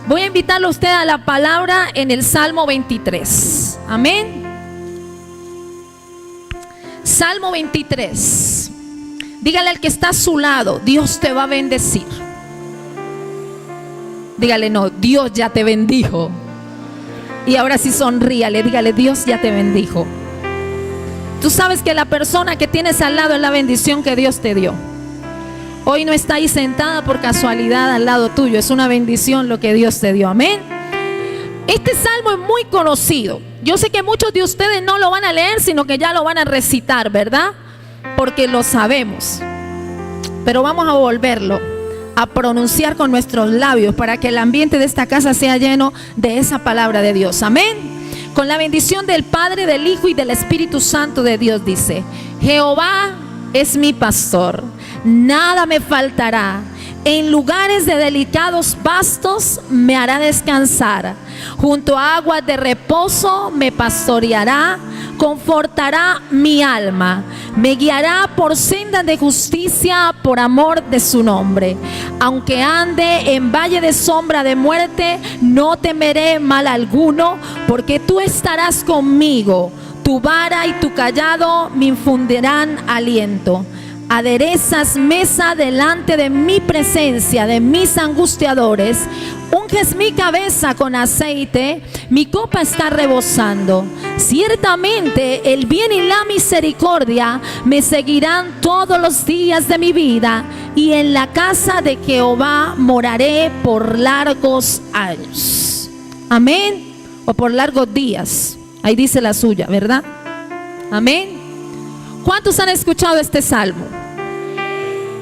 Voy a invitarlo a usted a la palabra en el Salmo 23. Amén. Salmo 23. Dígale al que está a su lado: Dios te va a bendecir. Dígale: no, Dios ya te bendijo. Y ahora sí sonríale, dígale: Dios ya te bendijo. Tú sabes que la persona que tienes al lado es la bendición que Dios te dio. Hoy no está ahí sentada por casualidad al lado tuyo. Es una bendición lo que Dios te dio. Amén. Este salmo es muy conocido. Yo sé que muchos de ustedes no lo van a leer, sino que ya lo van a recitar, ¿verdad? Porque lo sabemos. Pero vamos a volverlo a pronunciar con nuestros labios para que el ambiente de esta casa sea lleno de esa palabra de Dios. Amén. Con la bendición del Padre, del Hijo y del Espíritu Santo de Dios dice: Jehová es mi pastor, nada me faltará. En lugares de delicados pastos me hará descansar. Junto a aguas de reposo me pastoreará. Confortará mi alma. Me guiará por sendas de justicia por amor de su nombre. Aunque ande en valle de sombra de muerte, no temeré mal alguno, porque tú estarás conmigo. Tu vara y tu cayado me infundirán aliento. Aderezas mesa delante de mi presencia, de mis angustiadores. Unges mi cabeza con aceite, mi copa está rebosando. Ciertamente el bien y la misericordia me seguirán todos los días de mi vida, y en la casa de Jehová moraré por largos años. Amén. O por largos días. Ahí dice la suya, ¿verdad? Amén. ¿Cuántos han escuchado este salmo?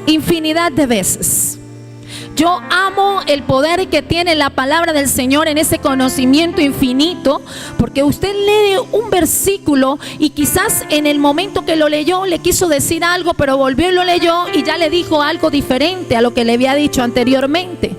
Infinidad de veces. Yo amo el poder que tiene la palabra del Señor en ese conocimiento infinito, porque usted lee un versículo y quizás en el momento que lo leyó le quiso decir algo, pero volvió y lo leyó y ya le dijo algo diferente a lo que le había dicho anteriormente.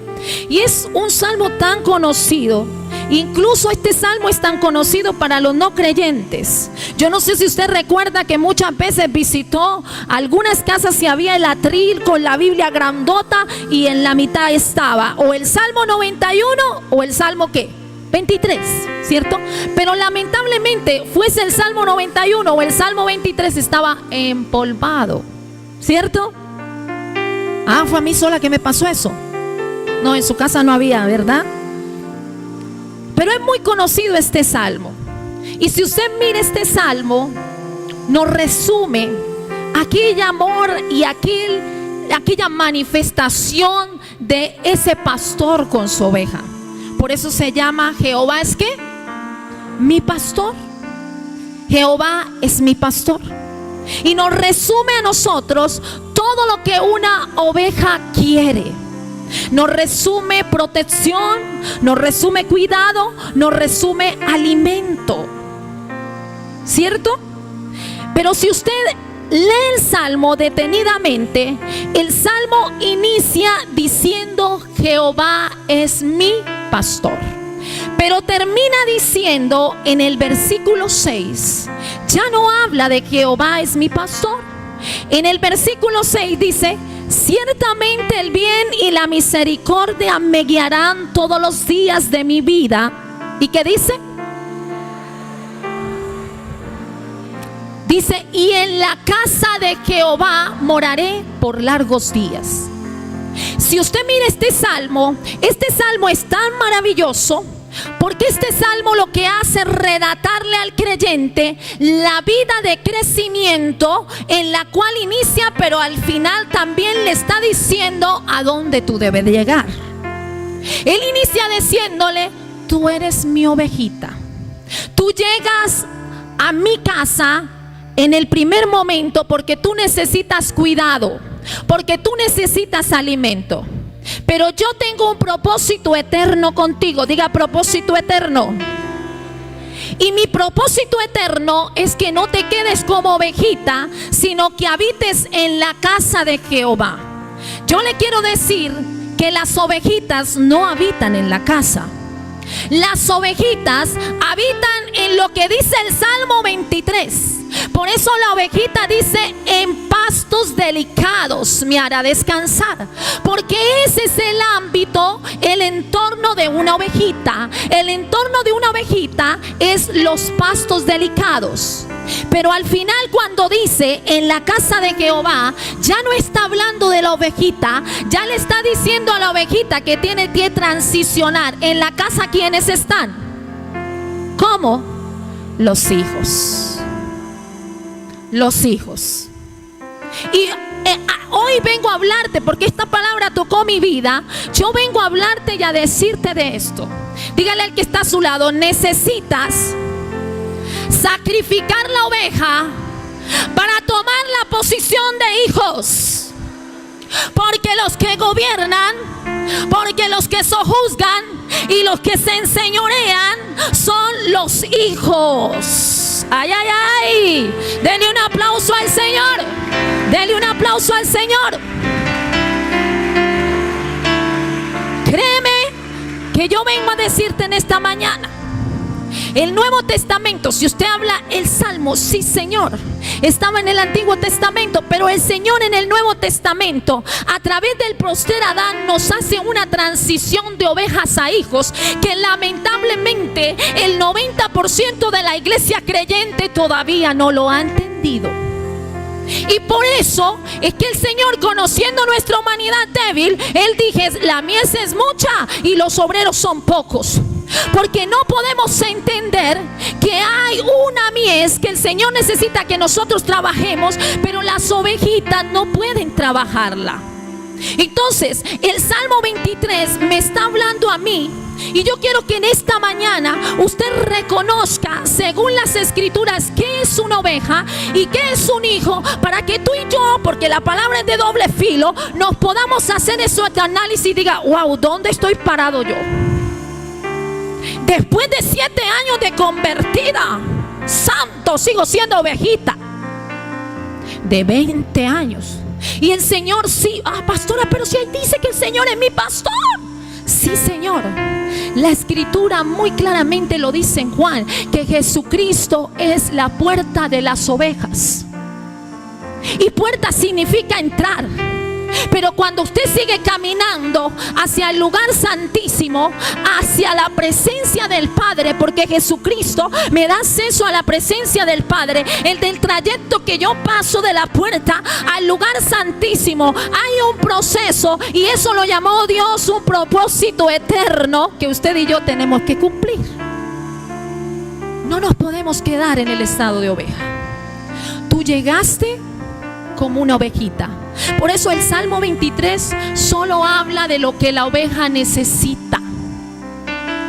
Y es un salmo tan conocido. Incluso este salmo es tan conocido para los no creyentes. Yo no sé si usted recuerda que muchas veces visitó algunas casas y había el atril con la Biblia grandota y en la mitad estaba o el Salmo 91 o el Salmo ¿qué? 23, ¿cierto? Pero lamentablemente fuese el Salmo 91 o el Salmo 23 estaba empolvado, ¿cierto? Ah, fue a mí sola que me pasó eso. No, en su casa no había, ¿verdad? Pero es muy conocido este salmo. Y si usted mira este salmo, nos resume aquel amor y aquella manifestación de ese pastor con su oveja. Por eso se llama Jehová es ¿qué? Mi pastor. Jehová es mi pastor. Y nos resume a nosotros todo lo que una oveja quiere. Nos resume protección, nos resume cuidado, nos resume alimento, ¿cierto? Pero si usted lee el salmo detenidamente, el salmo inicia diciendo: Jehová es mi pastor. Pero termina diciendo en el versículo 6, ya no habla de Jehová es mi pastor. En el versículo 6 dice: ciertamente el bien y la misericordia me guiarán todos los días de mi vida. ¿Y qué dice? Dice: y en la casa de Jehová moraré por largos días. Si usted mira este salmo es tan maravilloso, porque este salmo lo que hace es relatarle al creyente la vida de crecimiento en la cual inicia, pero al final también le está diciendo a dónde tú debes llegar. Él inicia diciéndole: tú eres mi ovejita. Tú llegas a mi casa en el primer momento porque tú necesitas cuidado, porque tú necesitas alimento. Pero yo tengo un propósito eterno contigo. Diga: propósito eterno. Y mi propósito eterno es que no te quedes como ovejita, sino que habites en la casa de Jehová. Yo le quiero decir que las ovejitas no habitan en la casa. Las ovejitas habitan en lo que dice el Salmo 23. Por eso la ovejita dice: en pastos delicados me hará descansar. Porque ese es el ámbito, el entorno de una ovejita. El entorno de una ovejita es los pastos delicados. Pero al final, cuando dice en la casa de Jehová, ya no está hablando de la ovejita, ya le está diciendo a la ovejita que tiene que transicionar. En la casa, ¿quiénes están? ¿Cómo? Los hijos. Los hijos. Y hoy vengo a hablarte, porque esta palabra tocó mi vida. Yo vengo a hablarte y a decirte de esto. Dígale al que está a su lado: necesitas sacrificar la oveja para tomar la posición de hijos. Porque los que gobiernan, porque los que sojuzgan y los que se enseñorean son los hijos. Ay, ay, ay. Denle un aplauso al Señor. Denle un aplauso al Señor. Créeme que yo vengo a decirte en esta mañana: el Nuevo Testamento, si usted habla el Salmo, sí Señor, estaba en el Antiguo Testamento, pero el Señor en el Nuevo Testamento, a través del postrer Adán, nos hace una transición de ovejas a hijos, que lamentablemente el 90% de la iglesia creyente todavía no lo ha entendido. Y por eso es que el Señor, conociendo nuestra humanidad débil, Él dice: la mies es mucha y los obreros son pocos. Porque no podemos entender que hay una mies que el Señor necesita que nosotros trabajemos, pero las ovejitas no pueden trabajarla. Entonces el Salmo 23 me está hablando a mí, y yo quiero que en esta mañana usted reconozca, según las escrituras, qué es una oveja y qué es un hijo, para que tú y yo, porque la palabra es de doble filo, nos podamos hacer eso de análisis y diga: wow, ¿dónde estoy parado yo? Después de 7 años de convertida, santo, sigo siendo ovejita. De 20 años. Y el Señor, sí, pastora, pero si ahí dice que el Señor es mi pastor. Sí, Señor. La escritura muy claramente lo dice en Juan, que Jesucristo es la puerta de las ovejas. Y puerta significa entrar. Pero cuando usted sigue caminando hacia el lugar santísimo, hacia la presencia del Padre, porque Jesucristo me da acceso a la presencia del Padre, el del trayecto que yo paso de la puerta al lugar santísimo, hay un proceso, y eso lo llamó Dios un propósito eterno que usted y yo tenemos que cumplir. No nos podemos quedar en el estado de oveja. Tú llegaste como una ovejita. Por eso el Salmo 23 solo habla de lo que la oveja necesita.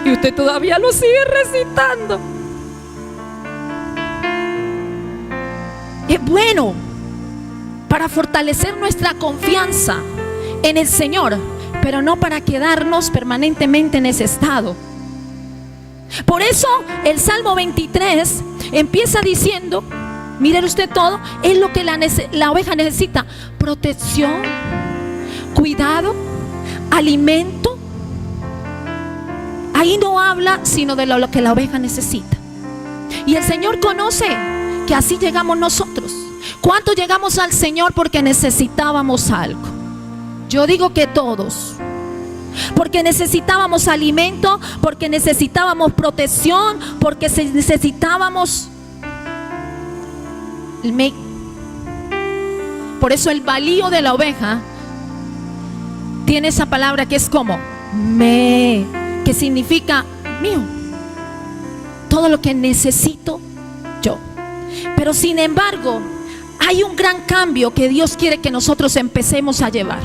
Y usted todavía lo sigue recitando. Es bueno para fortalecer nuestra confianza en el Señor, pero no para quedarnos permanentemente en ese estado. Por eso el Salmo 23 empieza diciendo: miren usted, todo es lo que la oveja necesita: protección, cuidado, alimento. Ahí no habla sino de lo que la oveja necesita. Y el Señor conoce que así llegamos nosotros. ¿Cuántos llegamos al Señor porque necesitábamos algo? Yo digo que todos. Porque necesitábamos alimento, porque necesitábamos protección, porque necesitábamos Por eso el valío de la oveja tiene esa palabra que es como que significa mío, todo lo que necesito yo. Pero sin embargo, hay un gran cambio que Dios quiere que nosotros empecemos a llevar,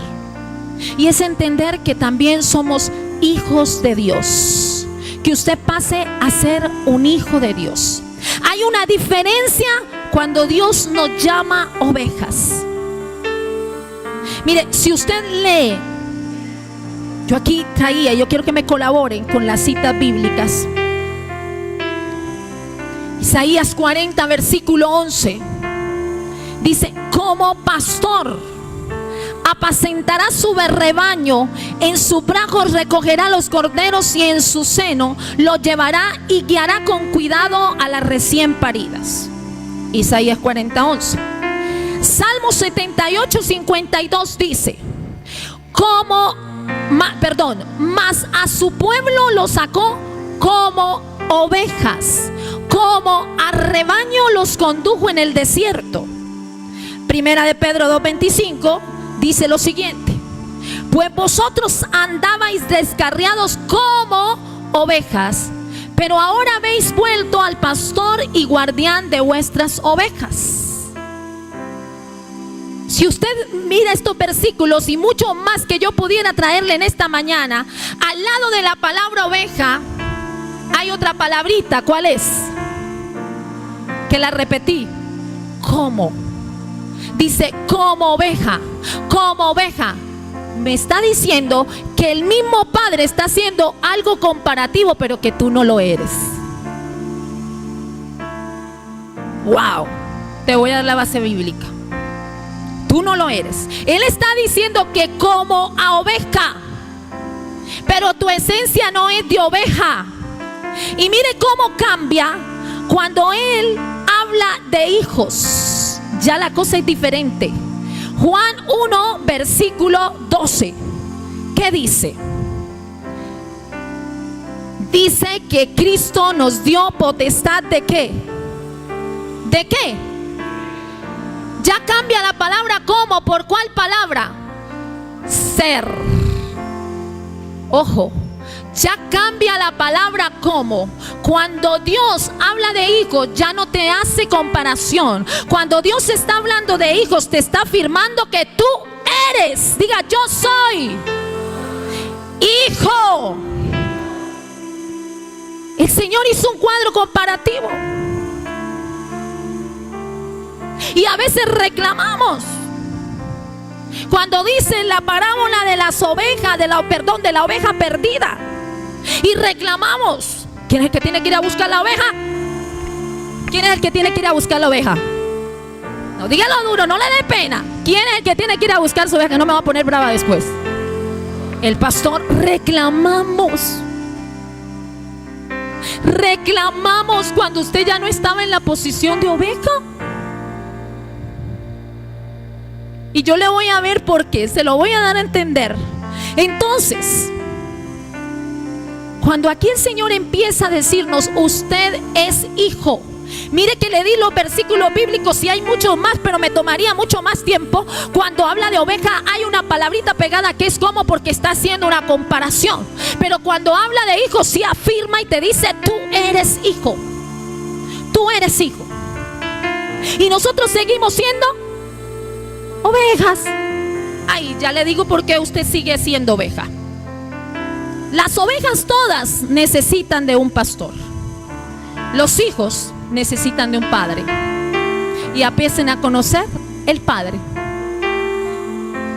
y es entender que también somos hijos de Dios, que usted pase a ser un hijo de Dios. Hay una diferencia cuando Dios nos llama ovejas. Mire, si usted lee, yo aquí traía, yo quiero que me colaboren con las citas bíblicas. Isaías 40, versículo 11. Dice: como pastor apacentará su rebaño, en su brazo recogerá los corderos y en su seno los llevará y guiará con cuidado a las recién paridas. Isaías 40:11. Salmo 78:52 dice: mas a su pueblo lo sacó como ovejas, como a rebaño los condujo en el desierto. Primera de Pedro 2:25 dice lo siguiente: pues vosotros andabais descarriados como ovejas, pero ahora habéis vuelto al pastor y guardián de vuestras ovejas. Si usted mira estos versículos y mucho más que yo pudiera traerle en esta mañana, al lado de la palabra oveja hay otra palabrita. ¿Cuál es? Que la repetí: como. Dice como oveja, como oveja. Me está diciendo que el mismo Padre está haciendo algo comparativo, pero que tú no lo eres. Wow, te voy a dar la base bíblica. Tú no lo eres. Él está diciendo que como a oveja, pero tu esencia no es de oveja. Y mire cómo cambia cuando Él habla de hijos. Ya la cosa es diferente. Juan 1, versículo 12. ¿Qué dice? Dice que Cristo nos dio potestad ¿de qué? ¿De qué? Ya cambia la palabra como. ¿Por cuál palabra? Ser. Ojo, ya cambia la palabra como. Cuando Dios habla de hijos, ya no te hace comparación. Cuando Dios está hablando de hijos, te está afirmando que tú eres. Diga: yo soy hijo. El Señor hizo un cuadro comparativo. Y a veces reclamamos. Cuando dice la parábola de las ovejas, de la oveja perdida, y reclamamos: ¿quién es el que tiene que ir a buscar la oveja? ¿Quién es el que tiene que ir a buscar la oveja? No, dígalo duro, no le dé pena. ¿Quién es el que tiene que ir a buscar su oveja? Que no me va a poner brava después. El pastor. Reclamamos. Reclamamos cuando usted ya no estaba en la posición de oveja. Y yo le voy a ver por qué, se lo voy a dar a entender. Entonces, cuando aquí el Señor empieza a decirnos: usted es hijo. Mire que le di los versículos bíblicos y hay muchos más, pero me tomaría mucho más tiempo. Cuando habla de oveja hay una palabrita pegada que es como, porque está haciendo una comparación. Pero cuando habla de hijo sí afirma y te dice: tú eres hijo. Tú eres hijo. Y nosotros seguimos siendo ovejas. Ay, ya le digo por qué usted sigue siendo oveja. Las ovejas todas necesitan de un pastor. Los hijos necesitan de un padre. Y empiecen a conocer el Padre.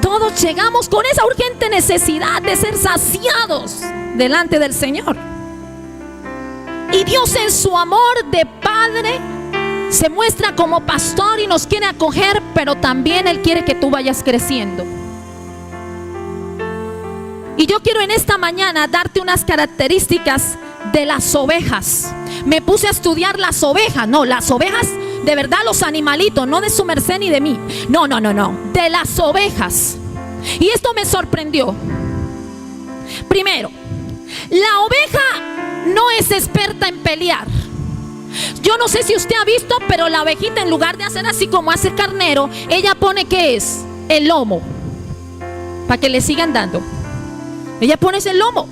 Todos llegamos con esa urgente necesidad de ser saciados delante del Señor. Y Dios, en su amor de Padre, se muestra como pastor y nos quiere acoger, pero también Él quiere que tú vayas creciendo. Y yo quiero en esta mañana darte unas características de las ovejas. Me puse a estudiar las ovejas. No, las ovejas de verdad, los animalitos, no de su merced ni de mí. No, de las ovejas. Y esto me sorprendió. Primero, la oveja no es experta en pelear. Yo no sé si usted ha visto, pero la ovejita, en lugar de hacer así como hace carnero, ella pone, ¿qué es? El lomo, para que le sigan dando. Ella pone ese lomo.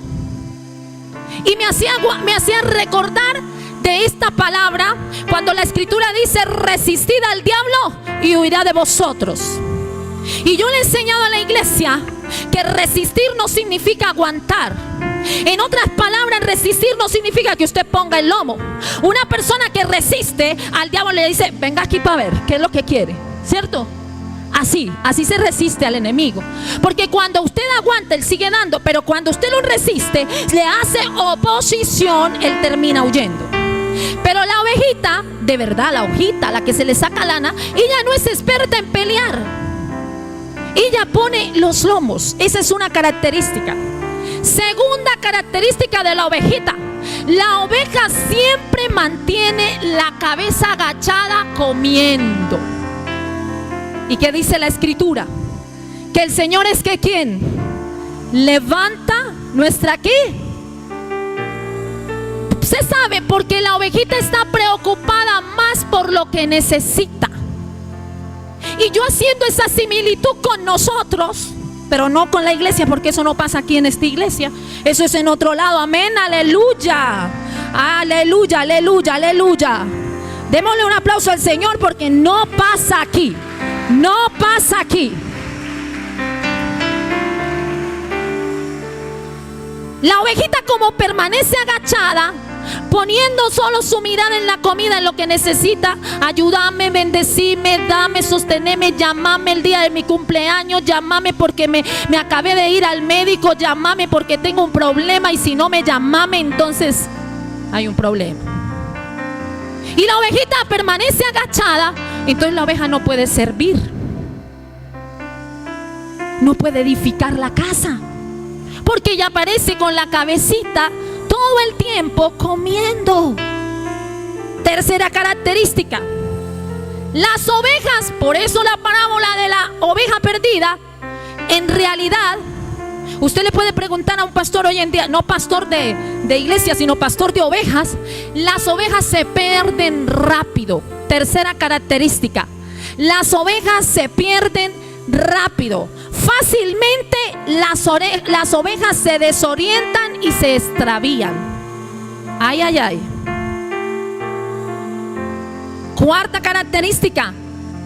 Y me hacía recordar de esta palabra cuando la Escritura dice: resistid al diablo y huirá de vosotros. Y yo le he enseñado a la iglesia que resistir no significa aguantar. En otras palabras, resistir no significa que usted ponga el lomo. Una persona que resiste al diablo le dice: venga aquí para ver qué es lo que quiere, ¿cierto? Así se resiste al enemigo. Porque cuando usted aguanta, él sigue dando. Pero cuando usted lo resiste, le hace oposición, él termina huyendo. Pero la ovejita, de verdad, la hojita, la que se le saca lana, ella no es experta en pelear. Ella pone los lomos. Esa es una característica. Segunda característica de la ovejita: la oveja siempre mantiene la cabeza agachada comiendo. ¿Y qué dice la escritura? Que el Señor es que ¿quién? Levanta nuestra ¿qué? Se sabe, porque la ovejita está preocupada más por lo que necesita. Y yo haciendo esa similitud con nosotros, pero no con la iglesia, porque eso no pasa aquí en esta iglesia, eso es en otro lado. Amén, aleluya, aleluya, aleluya, aleluya. Démosle un aplauso al Señor, porque no pasa aquí, no pasa aquí. La ovejita, como permanece agachada, poniendo solo su mirada en la comida, en lo que necesita: ayúdame, bendecime, dame, sosteneme, llámame el día de mi cumpleaños, llámame porque me acabé de ir al médico, llámame porque tengo un problema, y si no me llámame, entonces hay un problema. Y la ovejita permanece agachada, entonces la oveja no puede servir, no puede edificar la casa, porque ella aparece con la cabecita todo el tiempo comiendo. Tercera característica: las ovejas, por eso la parábola de la oveja perdida, en realidad, usted le puede preguntar a un pastor hoy en día, no pastor de iglesia, sino pastor de ovejas, las ovejas se pierden rápido. Tercera característica: las ovejas se pierden rápido. Fácilmente las ovejas se desorientan y se extravían. Ay, ay, ay. Cuarta característica: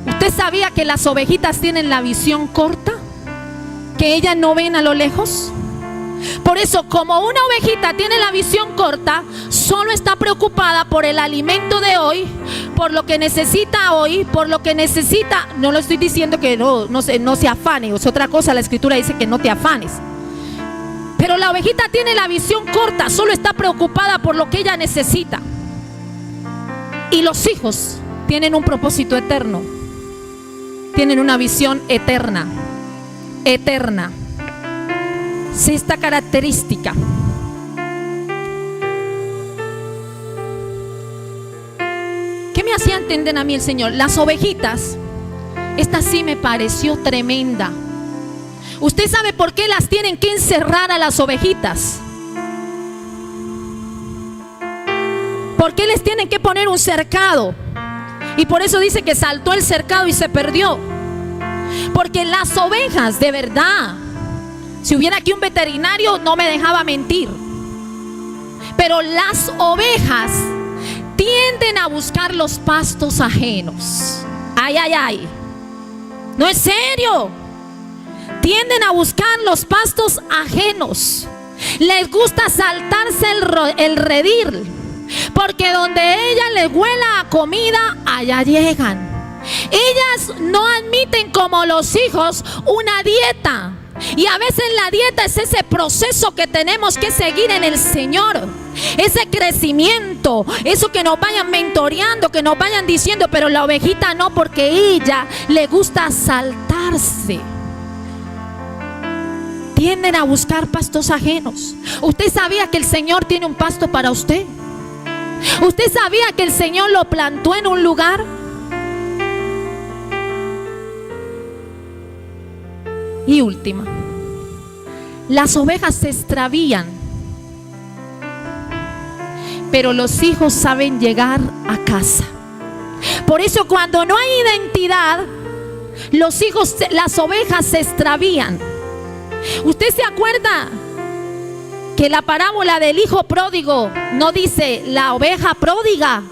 ¿usted sabía que las ovejitas tienen la visión corta? Que ellas no ven a lo lejos. Por eso, como una ovejita tiene la visión corta, solo está preocupada por el alimento de hoy, por lo que necesita hoy, por lo que necesita. No lo estoy diciendo que no se afane, es otra cosa. La escritura dice que no te afanes. Pero la ovejita tiene la visión corta, solo está preocupada por lo que ella necesita. Y los hijos tienen un propósito eterno, tienen una visión eterna, eterna. Sexta característica: ¿qué me hacía entender a mí el Señor? Las ovejitas, esta sí me pareció tremenda. ¿Usted sabe por qué las tienen que encerrar a las ovejitas? ¿Por qué les tienen que poner un cercado? Y por eso dice que saltó el cercado y se perdió. Porque las ovejas, de verdad, si hubiera aquí un veterinario no me dejaba mentir, pero las ovejas tienden a buscar los pastos ajenos. Ay, ay, ay. No, es serio. Tienden a buscar los pastos ajenos. Les gusta saltarse el redil, porque donde ella les huela a comida, allá llegan. Ellas no admiten, como los hijos, una dieta. Y a veces la dieta es ese proceso que tenemos que seguir en el Señor, ese crecimiento, eso que nos vayan mentoreando, que nos vayan diciendo. Pero la ovejita no, porque ella le gusta saltarse. Tienden a buscar pastos ajenos. ¿Usted sabía que el Señor tiene un pasto para usted? ¿Usted sabía que el Señor lo plantó en un lugar? Y última: las ovejas se extravían, pero los hijos saben llegar a casa. Por eso, cuando no hay identidad, las ovejas se extravían. ¿Usted se acuerda que la parábola del hijo pródigo no dice la oveja pródiga?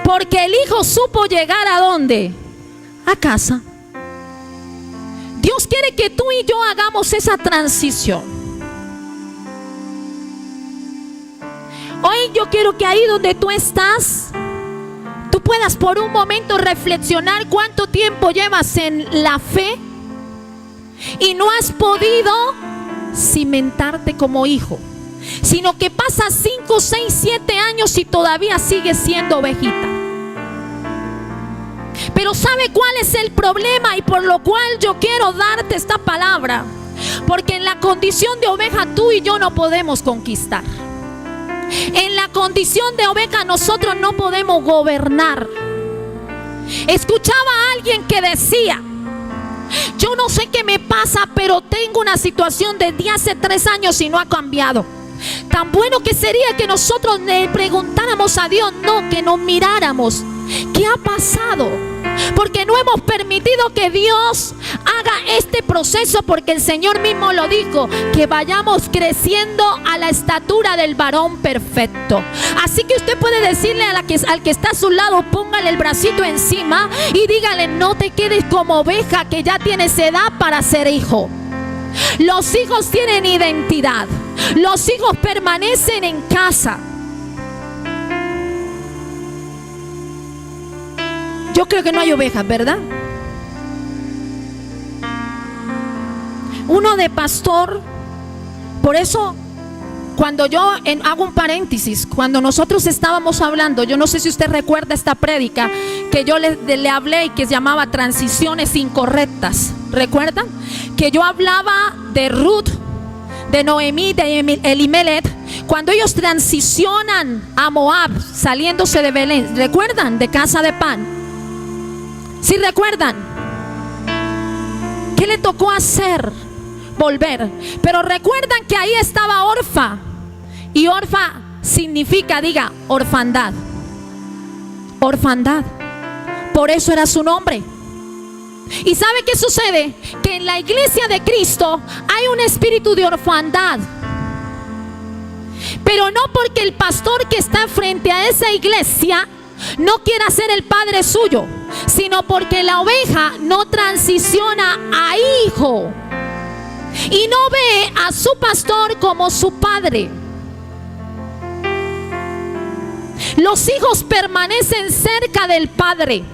Porque el hijo supo llegar ¿a dónde? A casa. Dios quiere que tú y yo hagamos esa transición. Hoy yo quiero que ahí donde tú estás, tú puedas por un momento reflexionar cuánto tiempo llevas en la fe y no has podido cimentarte como hijo, sino que pasas 5, 6, 7 años y todavía sigues siendo ovejita. Pero ¿sabe cuál es el problema? Y por lo cual yo quiero darte esta palabra. Porque en la condición de oveja tú y yo no podemos conquistar. En la condición de oveja nosotros no podemos gobernar. Escuchaba a alguien que decía: yo no sé qué me pasa, pero tengo una situación desde hace 3 años y no ha cambiado. Tan bueno que sería que nosotros le preguntáramos a Dios, no, que nos miráramos. ¿Qué ha pasado? Porque no hemos permitido que Dios haga este proceso, porque el Señor mismo lo dijo, que vayamos creciendo a la estatura del varón perfecto. Así que usted puede decirle al que está a su lado, póngale el bracito encima y dígale: no te quedes como oveja que ya tienes edad para ser hijo. Los hijos tienen identidad. Los hijos permanecen en casa. Yo creo que no hay ovejas, ¿verdad? Uno de pastor. Por eso, cuando yo hago un paréntesis, cuando nosotros estábamos hablando, yo no sé si usted recuerda esta prédica que yo le hablé y que se llamaba Transiciones Incorrectas. ¿Recuerdan? Que yo hablaba de Ruth, de Noemí, de Elimelech, cuando ellos transicionan a Moab, saliéndose de Belén. ¿Recuerdan? De casa de pan. ¿Sí recuerdan? ¿Qué le tocó hacer? Volver. Pero recuerdan que ahí estaba Orfa. Y Orfa significa, diga, orfandad. Orfandad. Por eso era su nombre. ¿Y sabe qué sucede? Que en la iglesia de Cristo hay un espíritu de orfandad. Pero no porque el pastor que está frente a esa iglesia no quiera ser el padre suyo, sino porque la oveja no transiciona a hijo y no ve a su pastor como su padre. Los hijos permanecen cerca del padre.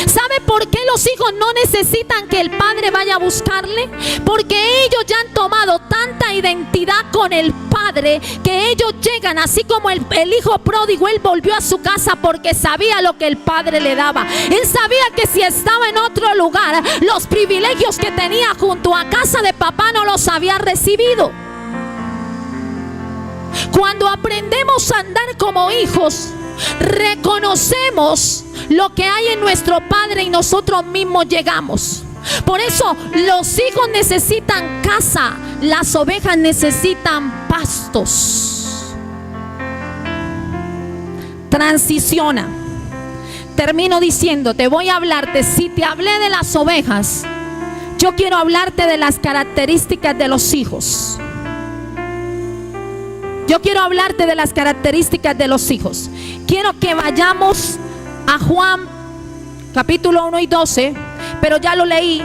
¿Sabe por qué los hijos no necesitan que el padre vaya a buscarle? Porque ellos ya han tomado tanta identidad con el padre que ellos llegan, así como el hijo pródigo. Él volvió a su casa porque sabía lo que el padre le daba. Él sabía que si estaba en otro lugar, los privilegios que tenía junto a casa de papá no los había recibido. Cuando aprendemos a andar como hijos, reconocemos lo que hay en nuestro padre y nosotros mismos llegamos. Por eso los hijos necesitan casa, las ovejas necesitan pastos. Transiciona. Termino diciendo, te voy a hablarte, si te hablé de las ovejas, yo quiero hablarte de las características de los hijos. Yo quiero hablarte de las características de los hijos. Quiero que vayamos a Juan capítulo 1 y 12, pero ya lo leí.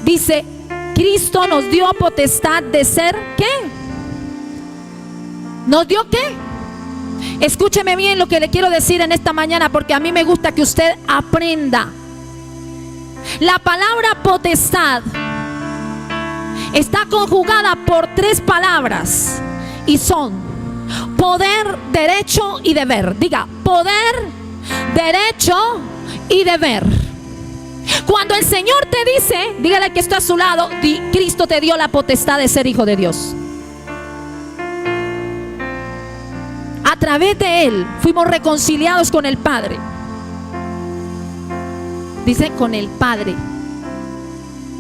Dice, Cristo nos dio potestad de ser, ¿qué? ¿Nos dio qué? Escúcheme bien lo que le quiero decir en esta mañana, porque a mí me gusta que usted aprenda. La palabra potestad está conjugada por 3 palabras y son poder, derecho y deber. Diga, poder, derecho y deber. Cuando el Señor te dice, dígale que está a su lado, Cristo te dio la potestad de ser hijo de Dios. A través de Él fuimos reconciliados con el Padre. Dice con el Padre,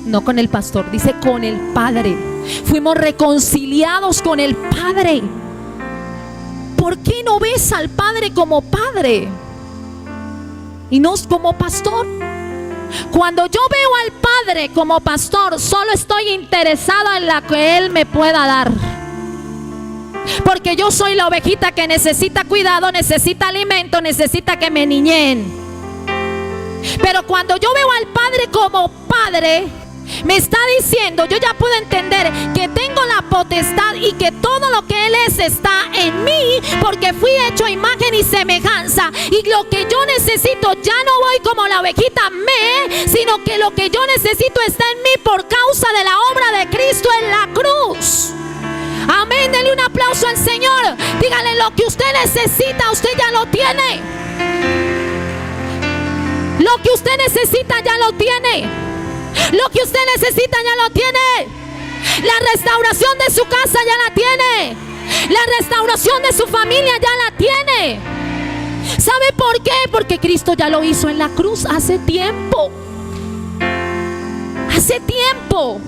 no con el pastor, dice con el Padre. Fuimos reconciliados con el Padre. ¿Por qué no ves al Padre como Padre y no como pastor? Cuando yo veo al Padre como pastor, solo estoy interesado en la que Él me pueda dar. Porque yo soy la ovejita que necesita cuidado, necesita alimento, necesita que me niñeen. Pero cuando yo veo al Padre como Padre, me está diciendo, yo ya puedo entender que tengo la potestad y que todo lo que Él es está en mí, porque fui hecho a imagen y semejanza. Y lo que yo necesito, ya no voy como la ovejita sino que lo que yo necesito está en mí por causa de la obra de Cristo en la cruz. Amén, denle un aplauso al Señor. Dígale, lo que usted necesita, usted ya lo tiene. Lo que usted necesita ya lo tiene. Lo que usted necesita ya lo tiene. La restauración de su casa ya la tiene. La restauración de su familia ya la tiene. ¿Sabe por qué? Porque Cristo ya lo hizo en la cruz hace tiempo. Hace tiempo.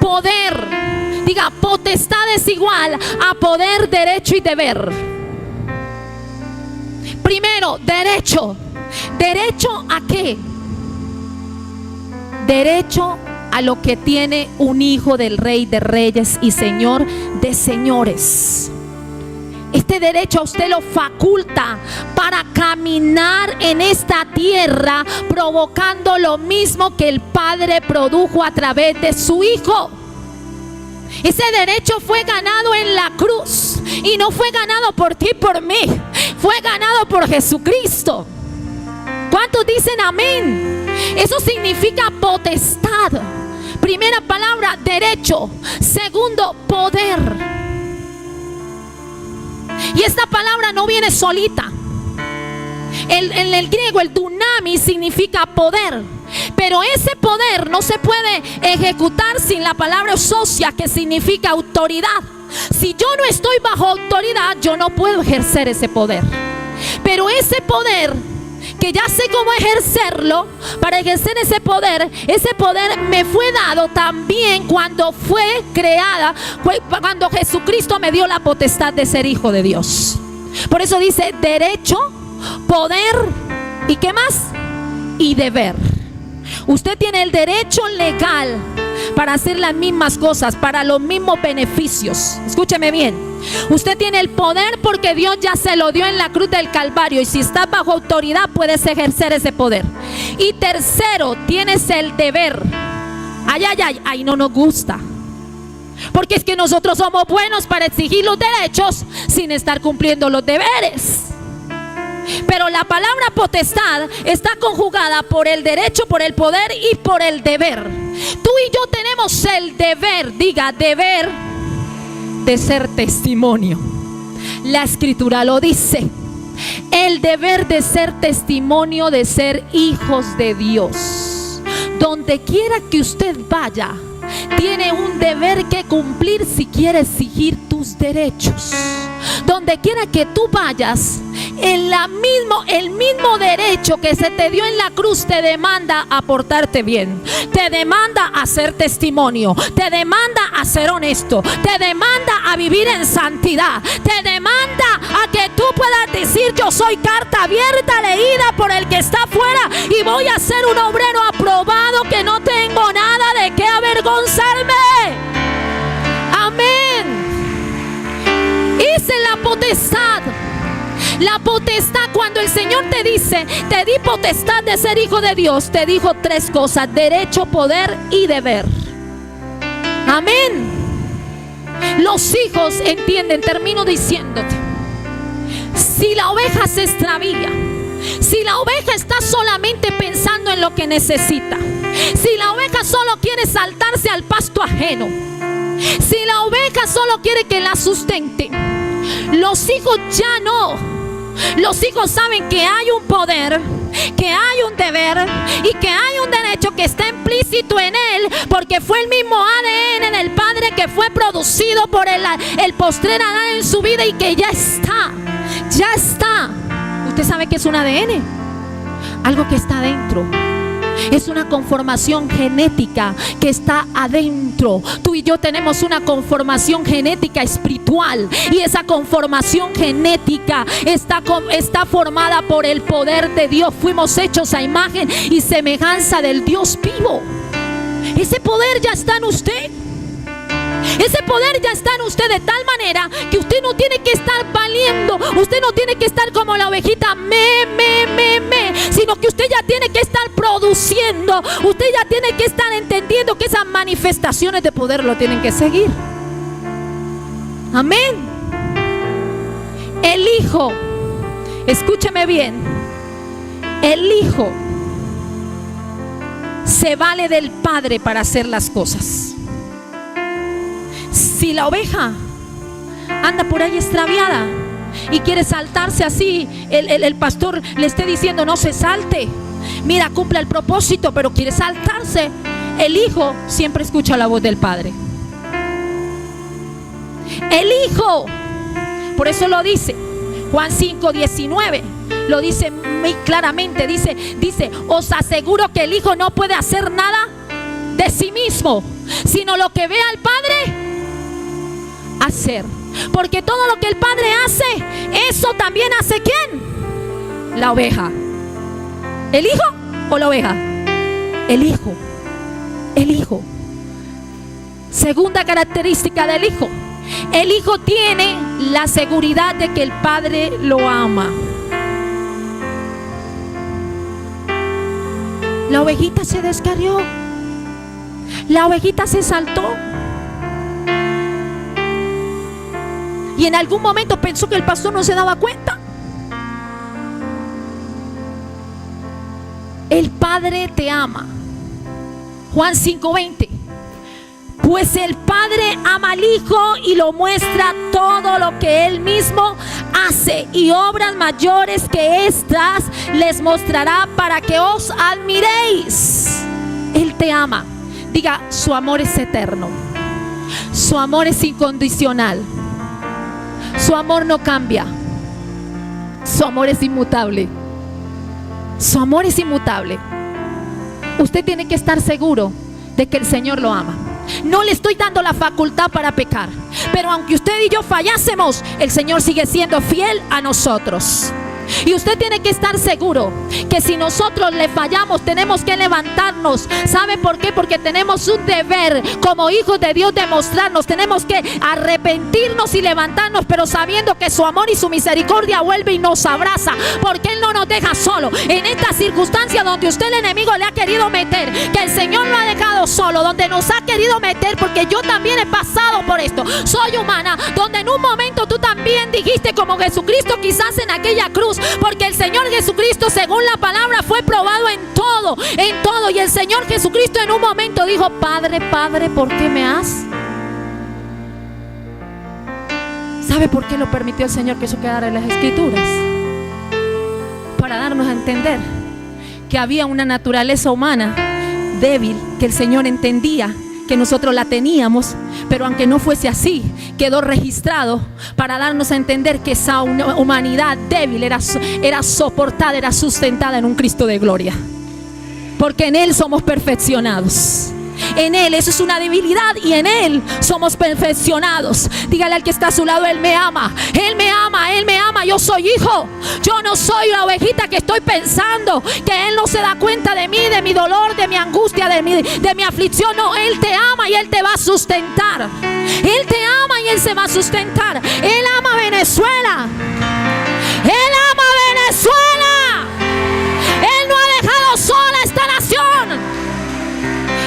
Poder, diga, potestad es igual a poder, derecho y deber. Primero, derecho. ¿Derecho a qué? Derecho a lo que tiene un hijo del Rey de Reyes y Señor de Señores. Este derecho a usted lo faculta para caminar en esta tierra, provocando lo mismo que el Padre produjo a través de su Hijo. Ese derecho fue ganado en la cruz, y no fue ganado por ti y por mí, fue ganado por Jesucristo. ¿Cuántos dicen amén? Eso significa potestad. Primera palabra, derecho. Segundo, poder. Y esta palabra no viene solita. En el griego, el dunamis significa poder. Pero ese poder no se puede ejecutar sin la palabra exousia, que significa autoridad. Si yo no estoy bajo autoridad, yo no puedo ejercer ese poder. Pero ese poder, que ya sé cómo ejercerlo, para ejercer ese poder me fue dado también cuando fue creada, cuando Jesucristo me dio la potestad de ser hijo de Dios. Por eso dice derecho, poder y ¿qué más? Y deber. Usted tiene el derecho legal para hacer las mismas cosas, para los mismos beneficios. Escúcheme bien. Usted tiene el poder porque Dios ya se lo dio en la cruz del Calvario, y si estás bajo autoridad puedes ejercer ese poder. Y tercero, tienes el deber. Ay, no nos gusta, porque es que nosotros somos buenos para exigir los derechos sin estar cumpliendo los deberes. Pero la palabra potestad está conjugada por el derecho, por el poder y por el deber. Tú y yo tenemos el deber, diga deber, de ser testimonio. La escritura lo dice. El deber de ser testimonio, de ser hijos de Dios. Donde quiera que usted vaya, tiene un deber que cumplir si quiere exigir tus derechos. Donde quiera que tú vayas, el mismo derecho que se te dio en la cruz te demanda a portarte bien, te demanda a ser testimonio, te demanda a ser honesto, te demanda a vivir en santidad, te demanda a que tú puedas decir: yo soy carta abierta, leída por el que está afuera, y voy a ser un obrero aprobado, que no tengo nada de qué avergonzarme. Amén. Esa es la potestad. La potestad, cuando el Señor te dice: te di potestad de ser hijo de Dios, te dijo tres cosas: derecho, poder y deber. Amén. Los hijos entienden, termino diciéndote, si la oveja se extravía, si la oveja está solamente pensando en lo que necesita, si la oveja solo quiere saltarse al pasto ajeno, si la oveja solo quiere que la sustente, los hijos ya no. Los hijos saben que hay un poder, que hay un deber y que hay un derecho que está implícito en él, porque fue el mismo ADN del Padre que fue producido por el postrer Adán en su vida, y que ya está. Usted sabe que es un ADN, algo que está adentro. Es una conformación genética que está adentro. Tú y yo tenemos una conformación genética espiritual, y esa conformación genética está formada por el poder de Dios. Fuimos hechos a imagen y semejanza del Dios vivo. Ese poder ya está en usted. Ese poder ya está en usted, de tal manera que usted no tiene que estar valiendo, usted no tiene que estar como la ovejita sino que usted ya tiene que estar produciendo, usted ya tiene que estar entendiendo que esas manifestaciones de poder lo tienen que seguir. Amén. El Hijo, escúcheme bien, el Hijo se vale del Padre para hacer las cosas. Si la oveja anda por ahí extraviada, y quiere saltarse así, el pastor le esté diciendo no se salte, mira, cumple el propósito, pero quiere saltarse. El hijo siempre escucha la voz del padre. El hijo, por eso lo dice Juan 5:19, lo dice muy claramente, dice, os aseguro que el hijo no puede hacer nada de sí mismo, sino lo que ve al padre hacer. Porque todo lo que el padre hace, eso también hace ¿quién? La oveja. ¿El hijo o la oveja? El hijo. El hijo. Segunda característica del hijo: el hijo tiene la seguridad de que el padre lo ama. La ovejita se descarrió, la ovejita se saltó, y en algún momento pensó que el pastor no se daba cuenta. El padre te ama. Juan 5:20. Pues el padre ama al hijo y lo muestra todo lo que él mismo hace, y obras mayores que estas les mostrará para que os admiréis. Él te ama. Diga, su amor es eterno, su amor es incondicional, su amor no cambia, su amor es inmutable, su amor es inmutable. Usted tiene que estar seguro de que el Señor lo ama. No le estoy dando la facultad para pecar, pero aunque usted y yo fallásemos, el Señor sigue siendo fiel a nosotros. Y usted tiene que estar seguro que si nosotros le fallamos, tenemos que levantarnos. ¿Sabe por qué? Porque tenemos un deber como hijos de Dios de mostrarnos. Tenemos que arrepentirnos y levantarnos, pero sabiendo que su amor y su misericordia vuelve y nos abraza, porque Él no nos deja solo. En esta circunstancia donde usted, el enemigo, le ha querido meter, que el Señor lo ha dejado solo, donde nos ha querido meter, porque yo también he pasado por esto, soy humana, donde en un momento tú también dijiste como Jesucristo quizás en aquella cruz, porque el Señor Jesucristo, según la palabra, fue probado en todo, y el Señor Jesucristo en un momento dijo: Padre, Padre, ¿por qué me has? ¿Sabe por qué lo permitió el Señor que eso quedara en las Escrituras? Para darnos a entender que había una naturaleza humana débil, que el Señor entendía que nosotros la teníamos, pero aunque no fuese así, quedó registrado para darnos a entender que esa humanidad débil era soportada, era sustentada en un Cristo de gloria, porque en Él somos perfeccionados. En Él, eso es una debilidad, y en Él somos perfeccionados. Dígale al que está a su lado: Él me ama, Él me ama, Él me ama. Yo soy hijo, yo no soy la ovejita que estoy pensando que Él no se da cuenta de mí, de mi dolor, de mi angustia, de mi aflicción. No, Él te ama y Él te va a sustentar. Él te ama y Él se va a sustentar. Él ama a Venezuela, Él ama a Venezuela. Él no ha dejado sola esta nación.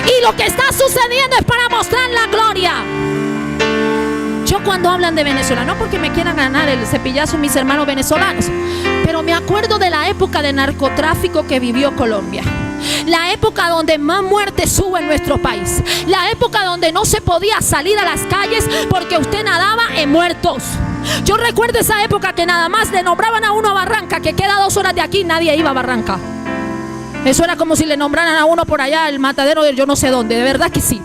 Y lo que está sucediendo es para mostrar la gloria. Yo, cuando hablan de Venezuela, no porque me quieran ganar el cepillazo mis hermanos venezolanos, pero me acuerdo de la época de narcotráfico que vivió Colombia, la época donde más muertes hubo en nuestro país, la época donde no se podía salir a las calles porque usted nadaba en muertos. Yo recuerdo esa época que nada más le nombraban a uno a Barranca, que queda 2 horas de aquí, nadie iba a Barranca. Eso era como si le nombraran a uno por allá el matadero de yo no sé dónde, de verdad que sí.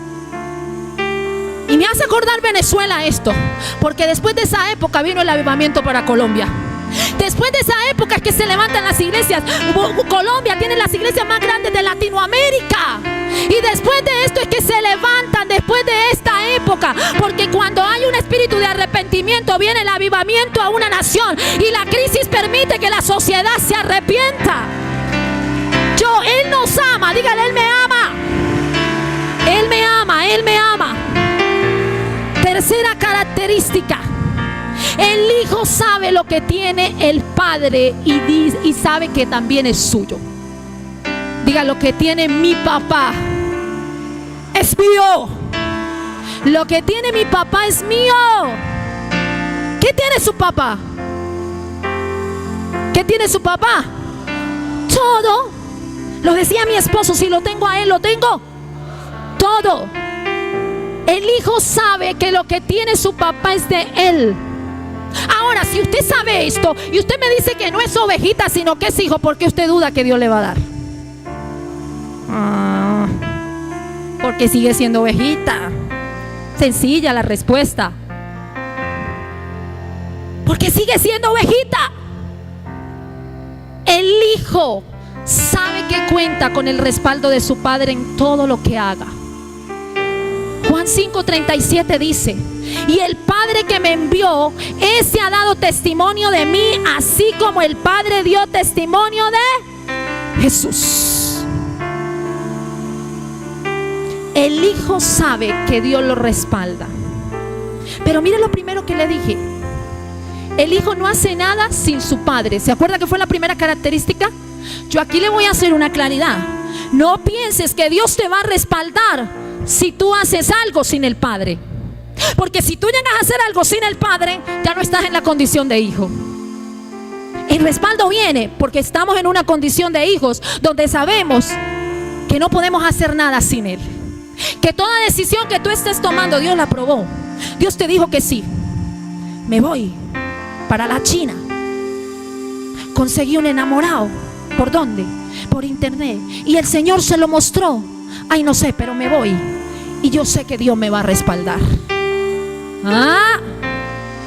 Y me hace acordar Venezuela esto, porque después de esa época vino el avivamiento para Colombia. Después de esa época es que se levantan las iglesias. Colombia tiene las iglesias más grandes de Latinoamérica. Y después de esto es que se levantan, después de esta época, porque cuando hay un espíritu de arrepentimiento, viene el avivamiento a una nación, y la crisis permite que la sociedad se arrepienta. Él nos ama, dígale: Él me ama, Él me ama, Él me ama. Tercera característica: el hijo sabe lo que tiene el padre y sabe que también es suyo. Diga: lo que tiene mi papá es mío. Lo que tiene mi papá es mío. ¿Qué tiene su papá? ¿Qué tiene su papá? Todo. Lo decía mi esposo: si lo tengo a él, lo tengo todo. El hijo sabe que lo que tiene su papá es de él. Ahora, si usted sabe esto y usted me dice que no es ovejita, sino que es hijo, ¿por qué usted duda que Dios le va a dar? Porque sigue siendo ovejita. Sencilla la respuesta. Porque sigue siendo ovejita. El hijo sabe que cuenta con el respaldo de su padre en todo lo que haga. Juan 5:37 dice: y el Padre que me envió, ese ha dado testimonio de mí, así como el Padre dio testimonio de Jesús. El hijo sabe que Dios lo respalda. Pero mire lo primero que le dije: el hijo no hace nada sin su padre. ¿Se acuerda que fue la primera característica? Yo aquí le voy a hacer una claridad. No pienses que Dios te va a respaldar si tú haces algo sin el padre. Porque si tú llegas a hacer algo sin el padre, ya no estás en la condición de hijo. El respaldo viene porque estamos en una condición de hijos donde sabemos que no podemos hacer nada sin él. Que toda decisión que tú estés tomando, Dios la aprobó. Dios te dijo que sí. Me voy para la China. Conseguí un enamorado. ¿Por dónde? Por internet. Y el Señor se lo mostró. Ay, no sé, pero me voy. Y yo sé que Dios me va a respaldar.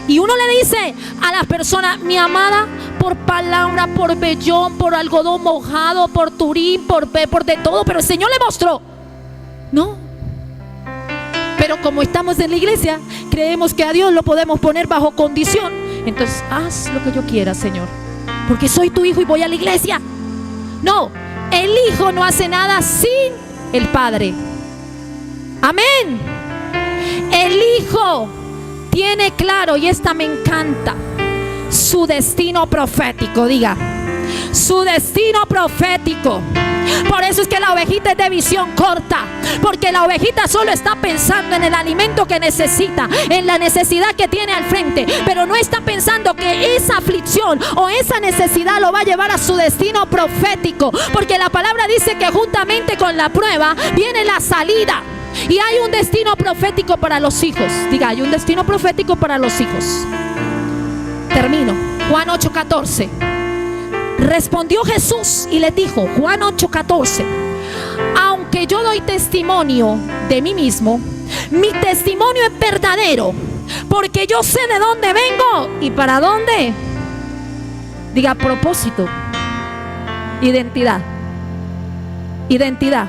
Y uno le dice a la persona: mi amada, por palabra, por vellón, por algodón mojado, por turín, por de todo. Pero el Señor le mostró. No. Pero como estamos en la iglesia, creemos que a Dios lo podemos poner bajo condición. Entonces, haz lo que yo quiera, Señor, porque soy tu hijo y voy a la iglesia. No, el hijo no hace nada sin el padre. Amén. El hijo tiene claro, y esta me encanta, su destino profético. Diga, su destino profético. Por eso es que la ovejita es de visión corta, porque la ovejita solo está pensando en el alimento que necesita, en la necesidad que tiene al frente, pero no está pensando que esa aflicción o esa necesidad lo va a llevar a su destino profético, porque la palabra dice que juntamente con la prueba viene la salida. Y hay un destino profético para los hijos. Diga, hay un destino profético para los hijos. Termino. Juan 8:14. Respondió Jesús y le dijo, Juan 8:14: aunque yo doy testimonio de mí mismo, mi testimonio es verdadero, porque yo sé de dónde vengo y para dónde. Diga, propósito. Identidad. Identidad.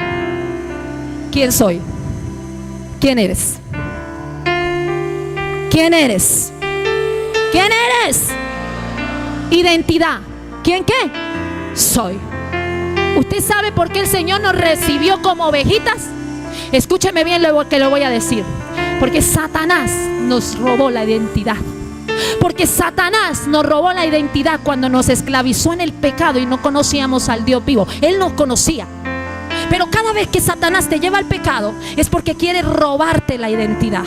¿Quién soy? ¿Quién eres? ¿Quién eres? ¿Quién eres? Identidad. ¿Quién qué? Soy. ¿Usted sabe por qué el Señor nos recibió como ovejitas? Escúcheme bien lo que le voy a decir. Porque Satanás nos robó la identidad. Porque Satanás nos robó la identidad cuando nos esclavizó en el pecado y no conocíamos al Dios vivo. Él nos conocía. Pero cada vez que Satanás te lleva al pecado es porque quiere robarte la identidad.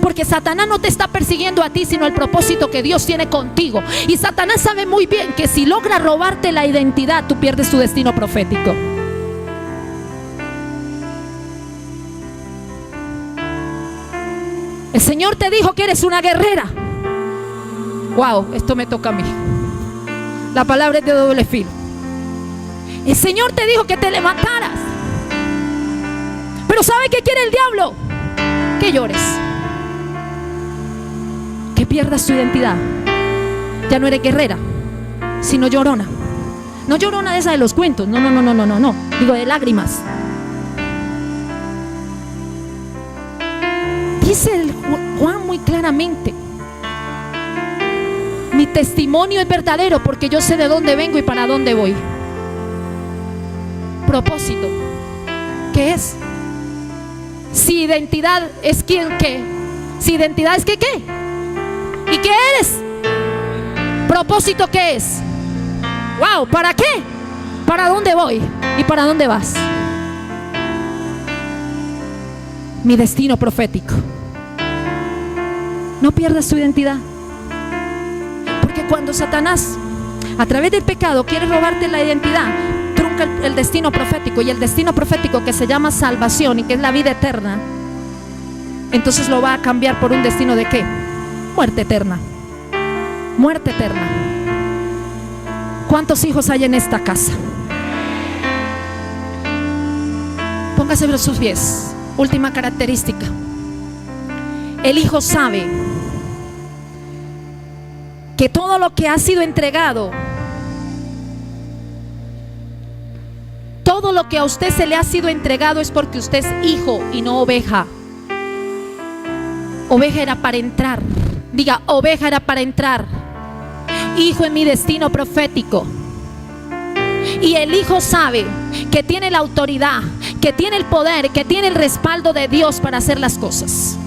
Porque Satanás no te está persiguiendo a ti, sino el propósito que Dios tiene contigo. Y Satanás sabe muy bien que si logra robarte la identidad, tú pierdes tu destino profético. El Señor te dijo que eres una guerrera. Wow, esto me toca a mí. La palabra es de doble filo. El Señor te dijo que te levantaras. Pero ¿sabe qué quiere el diablo? Que llores, que pierdas tu identidad. Ya no eres guerrera, sino llorona. No llorona de esa de los cuentos. No. Digo, de lágrimas. Dice el Juan muy claramente: mi testimonio es verdadero, porque yo sé de dónde vengo y para dónde voy. Propósito. ¿Qué es? Si identidad es quién, ¿qué? Si identidad es ¿qué? ¿Y qué eres? Propósito, ¿qué es? Wow, ¿para qué? ¿Para dónde voy? ¿Y para dónde vas? Mi destino profético. No pierdas tu identidad. Porque cuando Satanás, a través del pecado, quiere robarte la identidad, trunca el destino profético. Y el destino profético, que se llama salvación y que es la vida eterna, entonces lo va a cambiar por un destino de ¿qué? Muerte eterna. Muerte eterna. ¿Cuántos hijos hay en esta casa? Póngase sobre sus pies. Última característica. El hijo sabe que todo lo que ha sido entregado, todo lo que a usted se le ha sido entregado es porque usted es hijo y no oveja. Oveja era para entrar. Diga, oveja era para entrar. Hijo en mi destino profético. Y el hijo sabe que tiene la autoridad, que tiene el poder, que tiene el respaldo de Dios para hacer las cosas.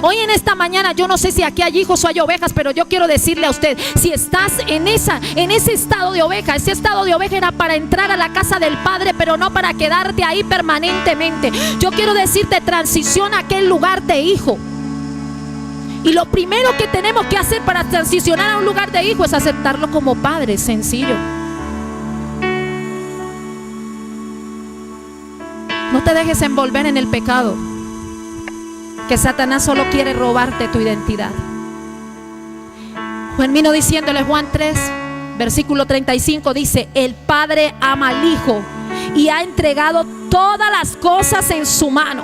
Hoy en esta mañana, yo no sé si aquí hay hijos o hay ovejas, pero yo quiero decirle a usted, si estás en ese estado de oveja, ese estado de oveja era para entrar a la casa del Padre, pero no para quedarte ahí permanentemente. Yo quiero decirte, transiciona a aquel lugar de hijo. Y lo primero que tenemos que hacer para transicionar a un lugar de hijo es aceptarlo como padre, sencillo. No te dejes envolver en el pecado, que Satanás solo quiere robarte tu identidad. Termino diciéndole, Juan 3, versículo 35 dice: el Padre ama al Hijo y ha entregado todas las cosas en su mano.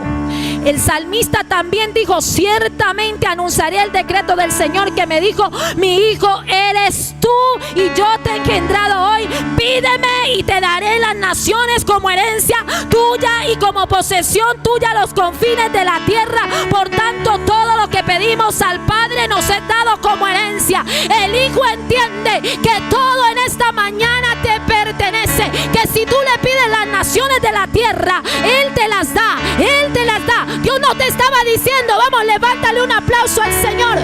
El salmista también dijo: ciertamente anunciaré el decreto del Señor que me dijo: mi hijo eres tú y yo te he engendrado hoy. Pídeme y te daré las naciones como herencia tuya y como posesión tuya los confines de la tierra. Por tanto, todo lo que pedimos al Padre nos es dado como herencia. El Hijo entiende que todo en esta mañana te pertenece, que si tú le pides las naciones de la tierra, Él te las da, Él te las da. Dios no te estaba diciendo, vamos, levántale un aplauso al Señor.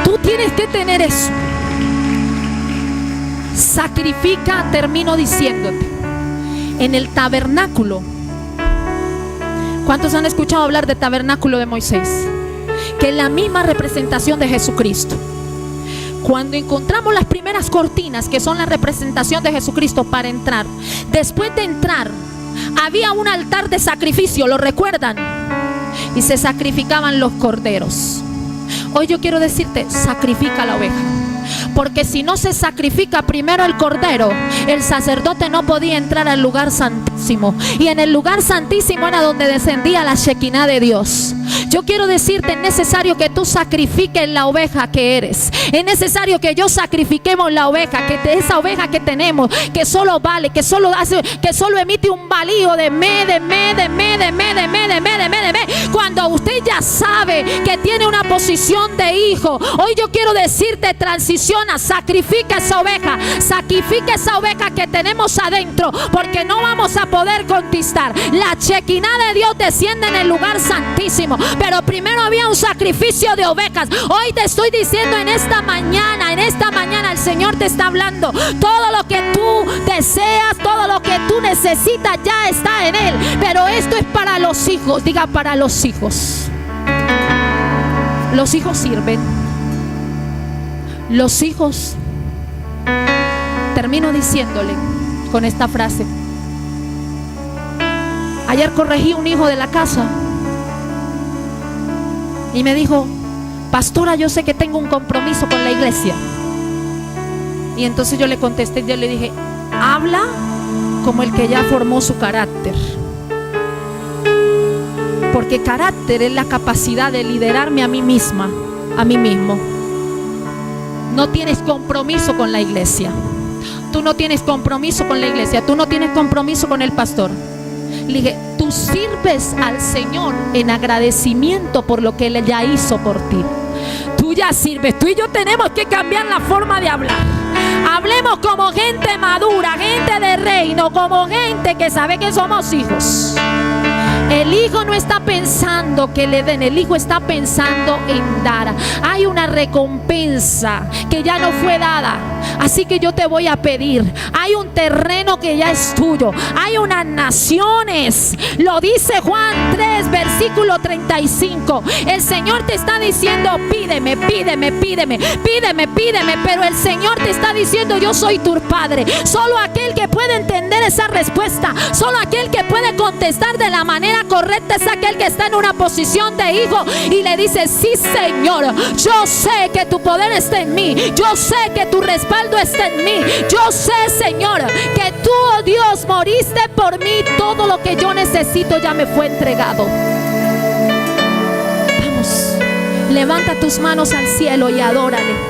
Tú tienes que tener eso. Sacrifica, termino diciéndote, en el tabernáculo. ¿Cuántos han escuchado hablar del tabernáculo de Moisés? Que es la misma representación de Jesucristo. Cuando encontramos las primeras cortinas, que son la representación de Jesucristo para entrar, después de entrar había un altar de sacrificio, ¿lo recuerdan? Y se sacrificaban los corderos. Hoy yo quiero decirte, sacrifica la oveja, porque si no se sacrifica primero el cordero, el sacerdote no podía entrar al lugar santísimo, y en el lugar santísimo era donde descendía la Shekinah de Dios. Yo quiero decirte, es necesario que tú sacrifiques la oveja que eres. Es necesario que yo sacrifiquemos la oveja, esa oveja que tenemos, que solo vale, que solo hace, que solo emite un balío de me. Cuando usted ya sabe que tiene una posición de hijo, hoy yo quiero decirte, transiciona, sacrifica esa oveja que tenemos adentro, porque no vamos a poder conquistar. La Shekinah de Dios desciende en el lugar santísimo, pero primero había un sacrificio de ovejas. Hoy te estoy diciendo, en esta mañana el Señor te está hablando. Todo lo que tú deseas, todo lo que tú necesitas ya está en Él, pero esto es para los hijos. Diga, para los hijos. Los hijos sirven. Los hijos, termino diciéndole con esta frase. Ayer corregí un hijo de la casa y me dijo: pastora, yo sé que tengo un compromiso con la iglesia. Y entonces yo le contesté, yo le dije: habla como el que ya formó su carácter, porque carácter es la capacidad de liderarme a mí misma, a mí mismo. No tienes compromiso con la iglesia. Tú no tienes compromiso con la iglesia. Tú no tienes compromiso con el pastor. Le dije: tú sirves al Señor en agradecimiento por lo que Él ya hizo por ti. Tú ya sirves. Tú y yo tenemos que cambiar la forma de hablar. Hablemos como gente madura, gente de reino, como gente que sabe que somos hijos. El hijo no está pensando que le den, el hijo está pensando en dar. Hay una recompensa que ya no fue dada, así que yo te voy a pedir. Hay un terreno que ya es tuyo, hay unas naciones. Lo dice Juan 3, versículo 35. El Señor te está diciendo: pídeme, pero el Señor te está diciendo: yo soy tu padre. Solo aquel que puede entender esa respuesta. Solo aquel que puede contestar de la manera correcta es aquel que está en una posición de hijo y le dice: sí, Señor, yo sé que tu poder está en mí, yo sé que tu respaldo está en mí, yo sé, Señor, que tú, oh Dios, moriste por mí, todo lo que yo necesito ya me fue entregado. Vamos, levanta tus manos al cielo y adórale.